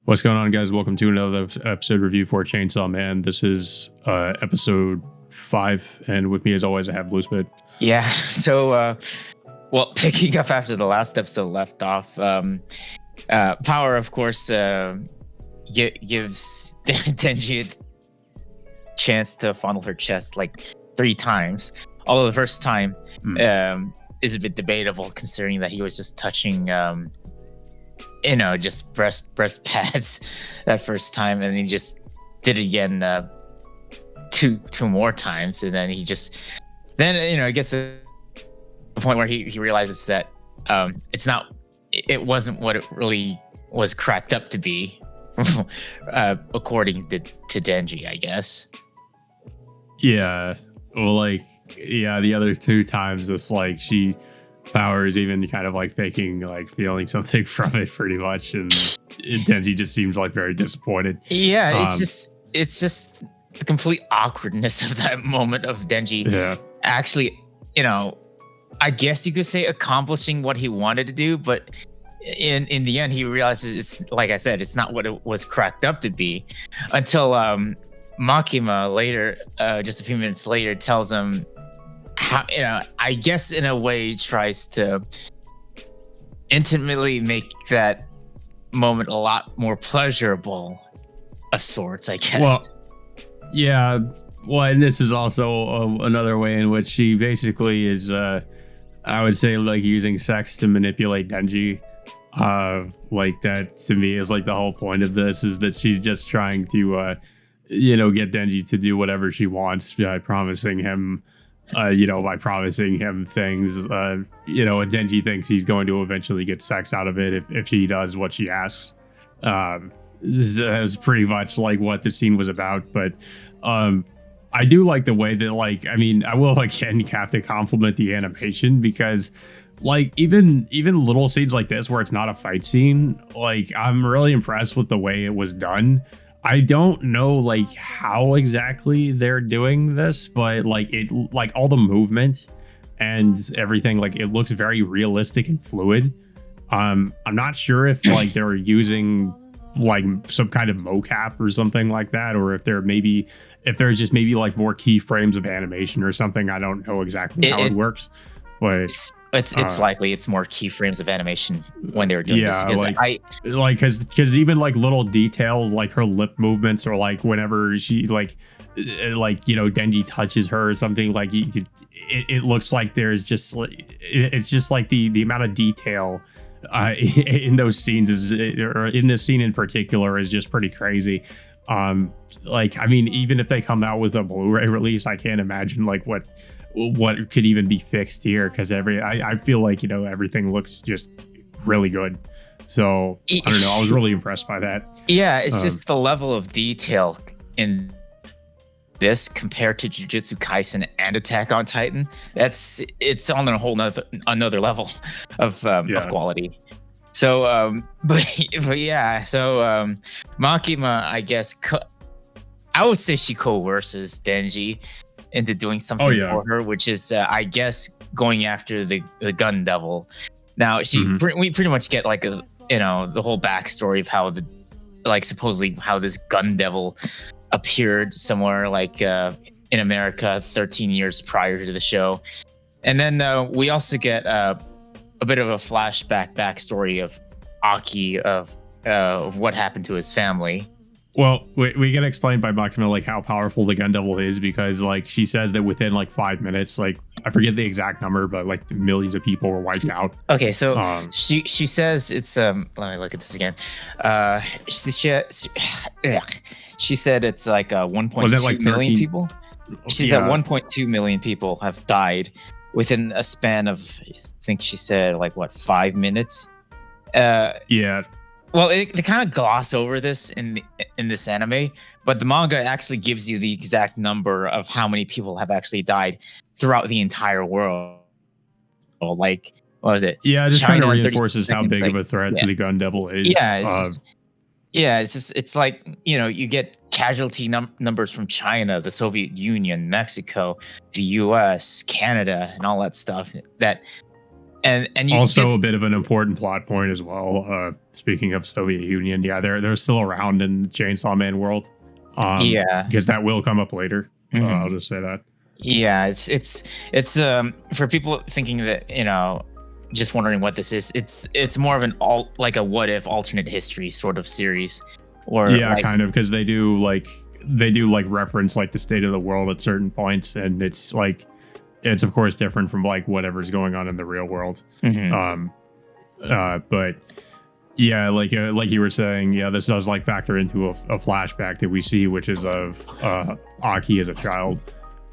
What's going on, guys? Welcome to another episode review for Chainsaw Man. This is episode 5, and with me, as always, I have Blue Spit. Yeah. Well, picking up after the last episode left off, Power, of course, gives Denji a chance to fondle her chest like 3 times. Although the first time is a bit debatable, considering that he was just touching, just breast pads that first time, and he just did it again two more times, and then it gets to the point where he realizes that it wasn't what it really was cracked up to be, according to Denji, I guess. Yeah, well, the other 2 times, it's like Power is even kind of like faking like feeling something from it pretty much, and Denji just seems like very disappointed. Yeah, it's just the complete awkwardness of that moment of Denji. Yeah, actually, I guess you could say accomplishing what he wanted to do, but in the end, he realizes it's, like I said, it's not what it was cracked up to be, until Makima later, just a few minutes later, tells him how, I guess in a way tries to intimately make that moment a lot more pleasurable of sorts, I guess. Well, yeah. Well, and this is also another way in which she basically is, I would say, like, using sex to manipulate Denji. Like, that to me is like the whole point of this, is that she's just trying to, get Denji to do whatever she wants by promising him things, and Denji thinks he's going to eventually get sex out of it if she does what she asks. That's pretty much like what the scene was about. But I do like the way that, I will again have to compliment the animation, because even little scenes like this where it's not a fight scene, I'm really impressed with the way it was done. I don't know how exactly they're doing this, but all the movement and everything, it looks very realistic and fluid. I'm not sure if they're using some kind of mocap or something like that, or if there's just maybe more keyframes of animation or something. I don't know exactly how it works, but it's likely it's more keyframes of animation when they were doing this. Because even little details like her lip movements, or whenever she Denji touches her or something, it looks like there's just it's just the amount of detail in those scenes or in this scene in particular is just pretty crazy. Even if they come out with a Blu-ray release, I can't imagine what could even be fixed here, because I feel like everything looks just really good. So I don't know, I was really impressed by that. Yeah, it's just the level of detail in this compared to Jujutsu Kaisen and Attack on Titan. It's on a whole another level of quality. So Makima, I guess, I would say she coerces Denji into doing something for her, which is I guess going after the gun devil. Now we pretty much get the whole backstory of how supposedly how this gun devil appeared somewhere in America 13 years prior to the show. And then we also get a bit of a flashback backstory of Aki, of what happened to his family. Well, we get explained by Makima how powerful the gun devil is, because she says that within 5 minutes, I forget the exact number, but millions of people were wiped out. Okay, so she says it's let me look at this again. She said it's 1.2 million people. She said 1.2 million people have died within a span of, I think she said 5 minutes. Yeah. Well, they kind of gloss over this in this anime, but the manga actually gives you the exact number of how many people have actually died throughout the entire world. What was it? Yeah, it just kind of reinforces how big of a threat the gun devil is. Yeah, it's you get casualty numbers from China, the Soviet Union, Mexico, the U.S., Canada, and all that stuff. and you Also, get, a bit of an important plot point as well. Speaking of Soviet Union, yeah, they're still around in Chainsaw Man world. yeah. Because that will come up later. I'll Mhm. just say that. Yeah, it's for people thinking that, just wondering what this is. It's more of an like a what if alternate history sort of series, or Yeah, like kind of, because they do like reference like the state of the world at certain points, and it's of course different from like whatever's going on in the real world. mhm. Um, but yeah, like you were saying, yeah, this does like factor into a flashback that we see, which is of Aki as a child.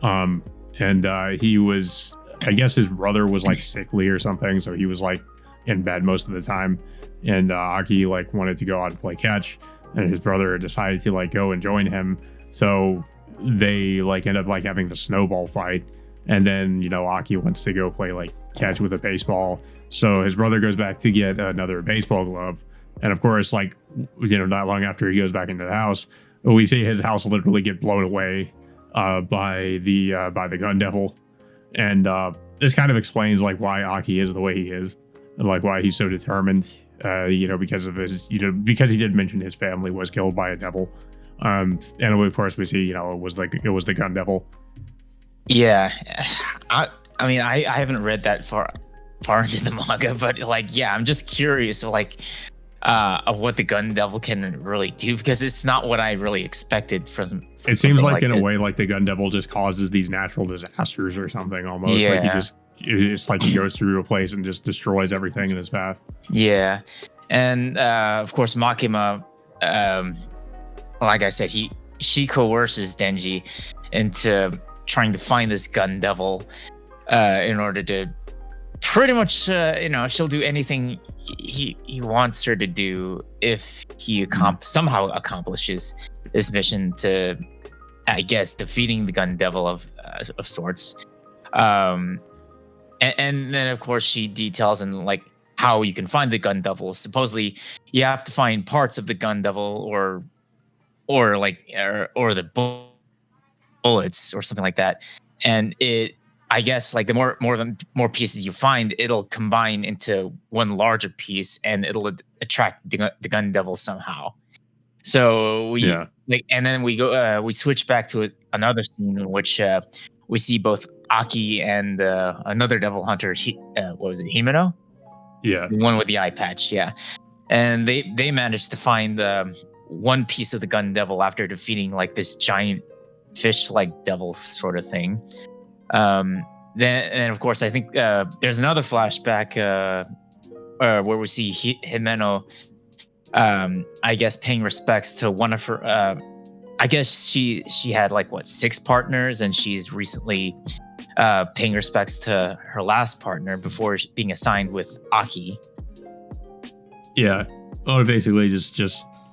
And he was, I guess his brother was like sickly or something, so he was like in bed most of the time. And Aki like wanted to go out and play catch, and his brother decided to like go and join him. So they like end up like having the snowball fight, and then Aki wants to go play like catch with a baseball. So his brother goes back to get another baseball glove, and of course, like not long after he goes back into the house, we see his house literally get blown away by the gun devil. And this kind of explains like why Aki is the way he is, and like why he's so determined. Because of his, because he did mention his family was killed by a devil. And of course we see, it was the gun devil. Yeah, I mean, I haven't read that far into the manga, but like, yeah, I'm just curious, like, of what the gun devil can really do, because it's not what I really expected from It seems like, like in a it. way, like the gun devil just causes these natural disasters or something almost. Like Yeah, it's like he goes through a place and just destroys everything in his path. yeah, and of course, Makima, like I said, she coerces Denji into trying to find this gun devil, in order to pretty much, she'll do anything he wants her to do if he somehow accomplishes this mission to, I guess, defeating the gun devil of sorts. And then of course she details and like how you can find the gun devil. Supposedly you have to find parts of the gun devil, or the bullets or something like that. And I guess, like, the more pieces you find, it'll combine into one larger piece, and it'll attract the gun devil somehow. So Yeah. and then we switch back to another scene in which we see both Aki and another devil hunter. What was it, Himeno? Yeah. The one with the eye patch, yeah. And they managed to find one piece of the gun devil after defeating like this giant fish-like devil sort of thing. Then, and of course, I think there's another flashback where we see Himeno, I guess, paying respects to one of her. I guess she had like 6 partners, and she's recently paying respects to her last partner before being assigned with Aki. Yeah. Well, basically, just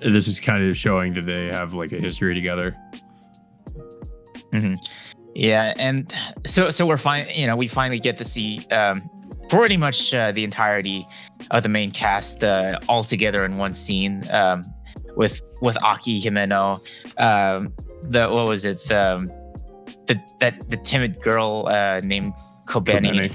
this is kind of showing that they have like a history together. Mm-hmm. Yeah, and so we finally get to see pretty much the entirety of the main cast all together in one scene, with Aki, Himeno, what was it, the timid girl named Kobeni.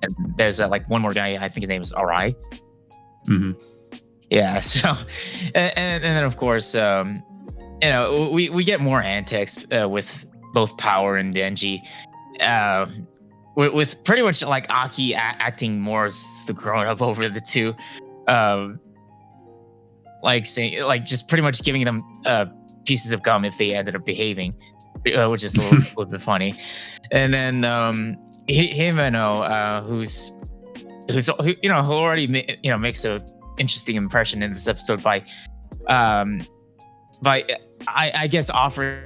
And there's like one more guy, I think his name is Arai. Mm-hmm. Yeah, so and then of course we get more antics with both Power and Denji, with pretty much like Aki acting more as the grown up over the two, like saying, like, just pretty much giving them pieces of gum if they ended up behaving, which is a little bit funny. And then Himeno, who already makes a interesting impression in this episode by I guess offering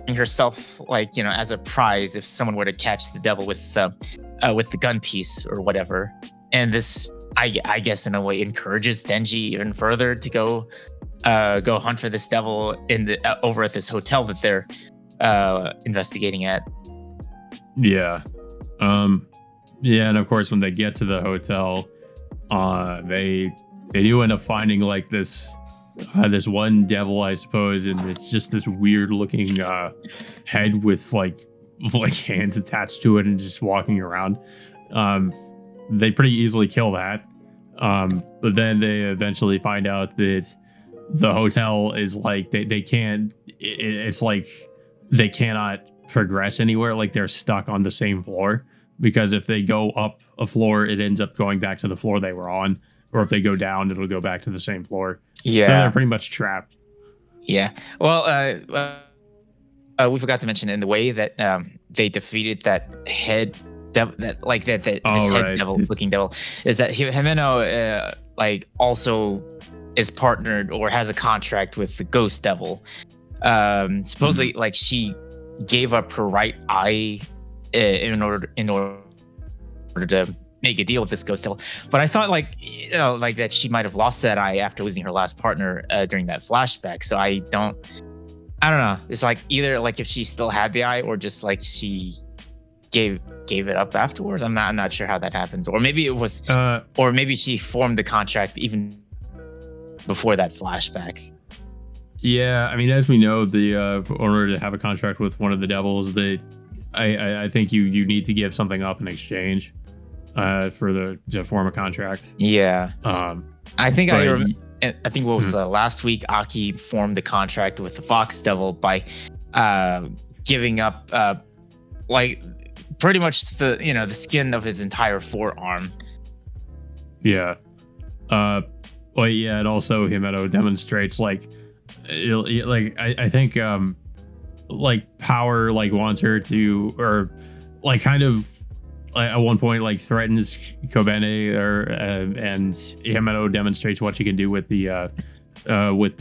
herself, like, as a prize if someone were to catch the devil with the gun piece or whatever. And this, I guess, in a way encourages Denji even further to go hunt for this devil over at this hotel that they're investigating at. Yeah. Yeah, and of course when they get to the hotel, they do end up finding like this one devil, I suppose, and it's just this weird looking head with like hands attached to it and just walking around. they pretty easily kill that. But then they eventually find out that the hotel is like they can't. It's like they cannot progress anywhere. Like they're stuck on the same floor, because if they go up a floor, it ends up going back to the floor they were on, or if they go down, it'll go back to the same floor. Yeah, so they're pretty much trapped. Yeah. Well, we forgot to mention in the way that they defeated that head devil, this head devil looking devil, is that Himeno like also is partnered or has a contract with the ghost devil. Supposedly, like she gave up her right eye in order to make a deal with this ghost devil. But I thought like that she might have lost that eye after losing her last partner during that flashback. So I don't know. It's like either like if she still had the eye, or just like she gave it up afterwards. I'm not sure how that happens. Or maybe it was or maybe she formed the contract even before that flashback. Yeah, I mean, as we know, the in order to have a contract with one of the devils, I think you need to give something up in exchange to form a contract. Yeah. I think what was last week, Aki formed the contract with the Fox Devil by giving up like pretty much the skin of his entire forearm. Yeah. Well, yeah, and also Himeno demonstrates like I think like Power like wants her to, or like kind of at one point like threatens Kobene, and Himeno demonstrates what she can do with the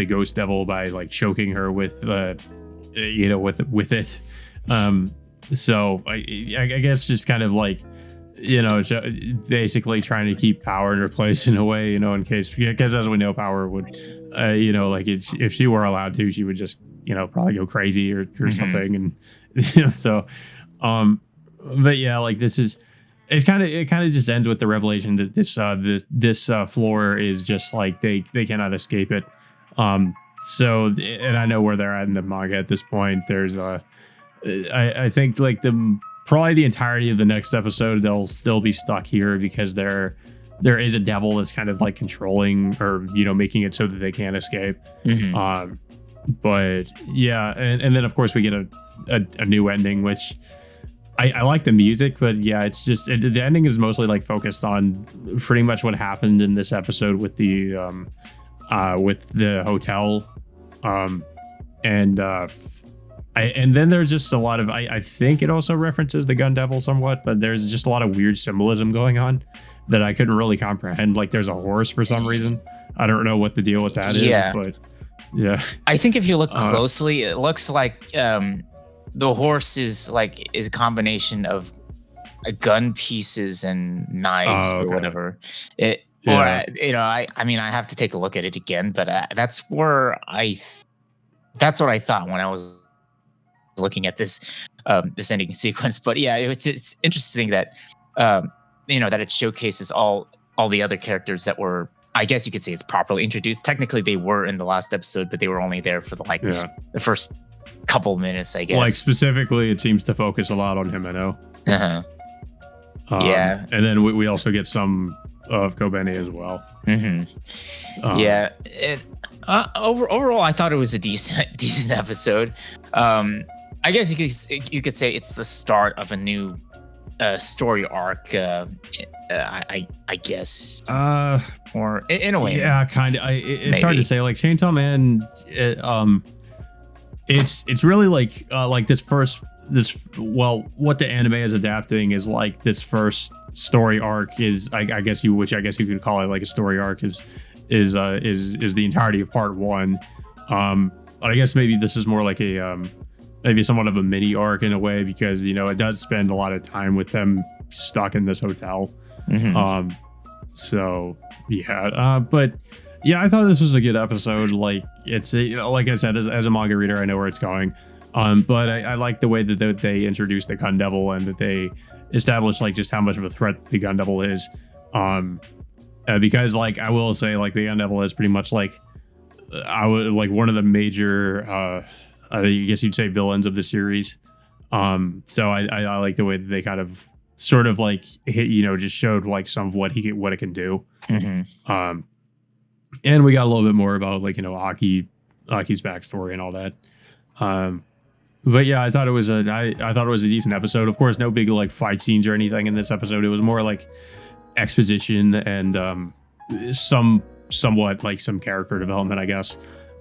ghost devil by like choking her with with it. So I guess just kind of like basically trying to keep Power in her place in a way, in case, because as we know, Power would like if she were allowed to, she would just probably go crazy or something, and so but yeah, like it kind of just ends with the revelation that this floor is just like they cannot escape it. So, and I know where they're at in the manga at this point. There's I think like probably the entirety of the next episode they'll still be stuck here, because there is a devil that's kind of like controlling, or making it so that they can't escape. But yeah, and then of course we get a new ending, which I like the music, but yeah, it's just the ending is mostly like focused on pretty much what happened in this episode with the hotel, and then there's just a lot of I think it also references the Gun Devil somewhat, but there's just a lot of weird symbolism going on that I couldn't really comprehend. Like there's a horse for some reason. I don't know what the deal with that is, but yeah. I think if you look closely, it looks like the horse is a combination of gun pieces and knives or whatever. I mean, I have to take a look at it again, but that's what I thought when I was looking at this ending sequence. But yeah, it's interesting that that it showcases all the other characters that were, I guess you could say, it's properly introduced. Technically they were in the last episode, but they were only there for the first couple minutes, I guess. Like specifically, it seems to focus a lot on Himeno. Yeah, and then we also get some of Kobene as well. Yeah, overall, I thought it was a decent episode. I guess you could say it's the start of a new story arc. I guess, or in a way, yeah, kind of. It's hard to say. Like Chainsaw Man, it's really like what the anime is adapting is like this first story arc is I guess you could call it like a story arc is the entirety of part one. I guess maybe this is more like a maybe somewhat of a mini arc in a way, because it does spend a lot of time with them stuck in this hotel. So yeah, but yeah, I thought this was a good episode. Like it's like I said, as a manga reader, I know where it's going. But I like the way that they introduced the Gun Devil, and that they established like just how much of a threat the Gun Devil is. Because like I will say, like the Gun Devil is pretty much like one of the major I guess you'd say villains of the series. So I like the way that they kind of sort of like just showed like some of what it can do. And we got a little bit more about like Aki's backstory and all that. But yeah, I thought it was a decent episode. Of course, no big like fight scenes or anything in this episode. It was more like exposition and somewhat like some character development, I guess.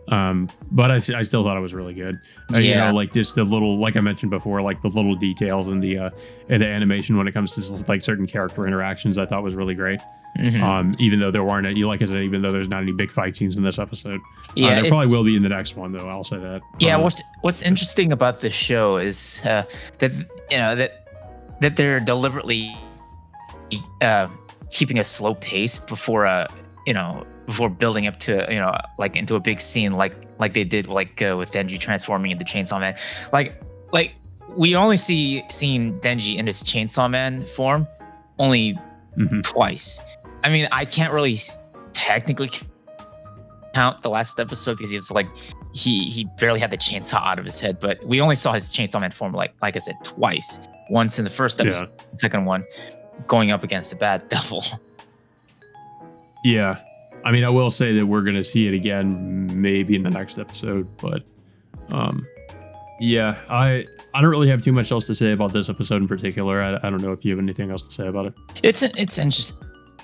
But I still thought it was really good. Like just the little, like I mentioned before, like the little details in the animation when it comes to like certain character interactions, I thought was really great. Even though there weren't any, like I said, even though there's not any big fight scenes in this episode, there probably will be in the next one, though. I'll say that. Yeah. What's interesting about this show is that they're deliberately keeping a slow pace before before building up to like into a big scene like they did with Denji transforming into Chainsaw Man. Like we only seen Denji in his Chainsaw Man form only twice. I mean, I can't really technically count the last episode because he was like he barely had the chainsaw out of his head, but we only saw his Chainsaw Man form like I said twice. Once in the first episode, the second one going up against the Bad Devil. Yeah. I mean, I will say that we're going to see it again maybe in the next episode, but yeah, I don't really have too much else to say about this episode in particular. I don't know if you have anything else to say about it. It's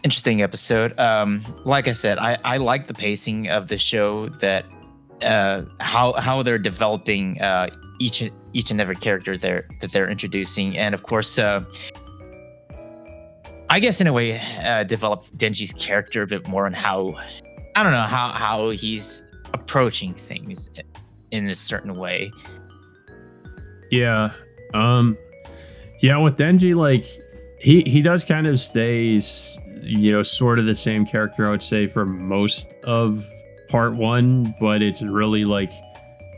interesting episode. Like I said, I like the pacing of the show, that how they're developing each and every character that they're introducing, and of course I guess in a way developed Denji's character a bit more, and how he's approaching things in a certain way. Yeah. With Denji, like he does kind of stay sort of the same character, I would say, for most of part one, but it's really like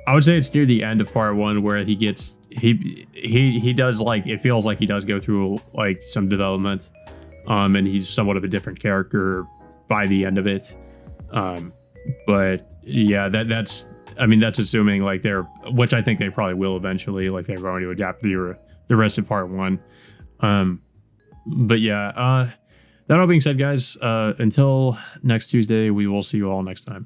I would say it's near the end of part one where he does, like, it feels like he does go through like some development. And he's somewhat of a different character by the end of it. But yeah, that's assuming like which I think they probably will eventually, like they're going to adapt the rest of part one. But yeah, that all being said, guys, until next Tuesday, we will see you all next time.